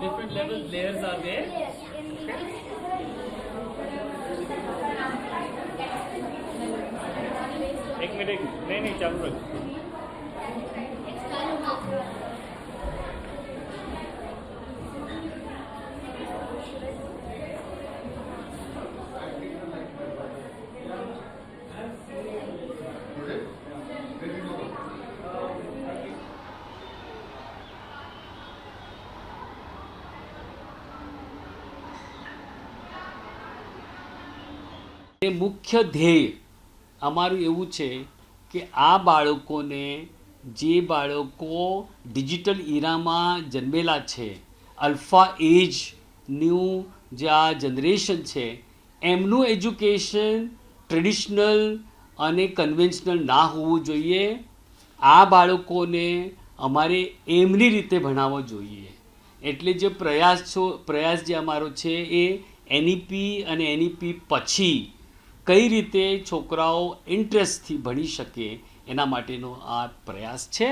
Different level layers are there. एक minute नहीं चालू रख. મુખ્ય ધ્યેય અમારું એવું છે કે આ બાળકોને જે બાળકો ડિજિટલ ઇરામાં જન્મેલા છે, અલ્ફા એજનું જે આ જનરેશન છે, એમનું એજ્યુકેશન ટ્રેડિશનલ અને કન્વેન્શનલ ના હોવું જોઈએ. આ બાળકોને અમારે એમની રીતે ભણાવવો જોઈએ. એટલે જે પ્રયાસ જે અમારો છે એ એનઈપી અને એનઈપી પછી કઈ રીતે છોકરાઓ ઇન્ટરેસ્ટથી ભણી શકે એના માટેનો આ પ્રયાસ છે.